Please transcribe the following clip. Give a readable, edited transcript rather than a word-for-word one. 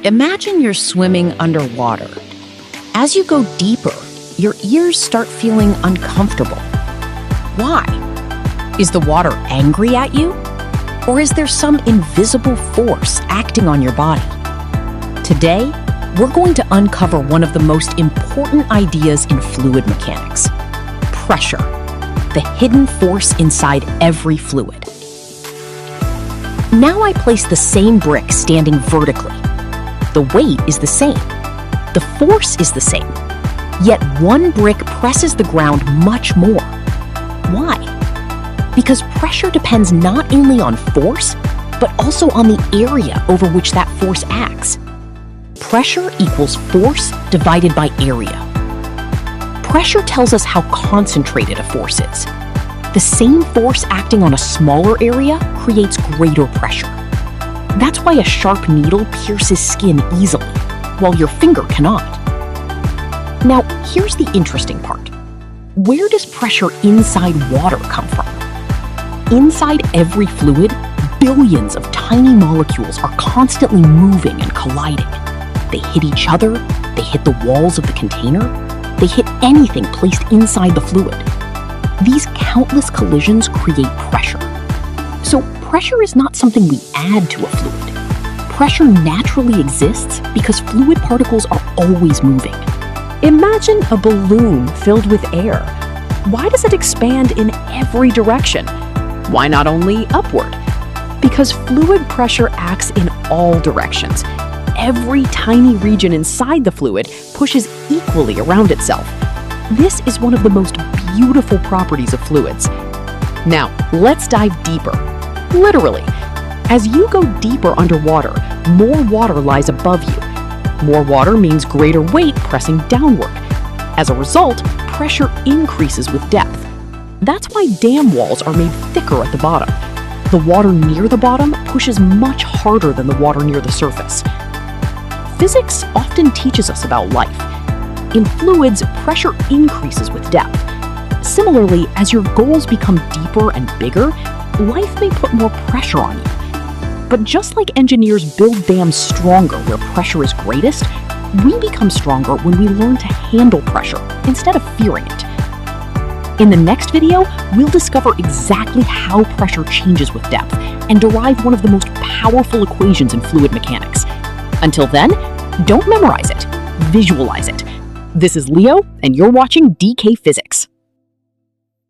Imagine you're swimming underwater. As you go deeper, your ears start feeling uncomfortable. Why? Is the water angry at you? Or is there some invisible force acting on your body? Today, we're going to uncover one of the most important ideas in fluid mechanics: pressure, the hidden force inside every fluid. Now I place the same brick standing vertically. The weight is the same. The force is the same. Yet one brick presses the ground much more. Why? Because pressure depends not only on force, but also on the area over which that force acts. Pressure equals force divided by area. Pressure tells us how concentrated a force is. The same force acting on a smaller area creates greater pressure. That's why a sharp needle pierces skin easily, while your finger cannot. Now, here's the interesting part. Where does pressure inside water come from? Inside every fluid, billions of tiny molecules are constantly moving and colliding. They hit each other, they hit the walls of the container, they hit anything placed inside the fluid. These countless collisions create pressure. So pressure is not something we add to a fluid. Pressure naturally exists because fluid particles are always moving. Imagine a balloon filled with air. Why does it expand in every direction? Why not only upward? Because fluid pressure acts in all directions. Every tiny region inside the fluid pushes equally around itself. This is one of the most beautiful properties of fluids. Now, let's dive deeper. Literally, as you go deeper underwater, more water lies above you. More water means greater weight pressing downward. As a result, pressure increases with depth. That's why dam walls are made thicker at the bottom. The water near the bottom pushes much harder than the water near the surface. Physics often teaches us about life. In fluids, pressure increases with depth. Similarly, as your goals become deeper and bigger, life may put more pressure on you. But just like engineers build dams stronger where pressure is greatest, we become stronger when we learn to handle pressure instead of fearing it. In the next video, we'll discover exactly how pressure changes with depth and derive one of the most powerful equations in fluid mechanics. Until then, don't memorize it, visualize it. This is Leo, and you're watching DK Physics.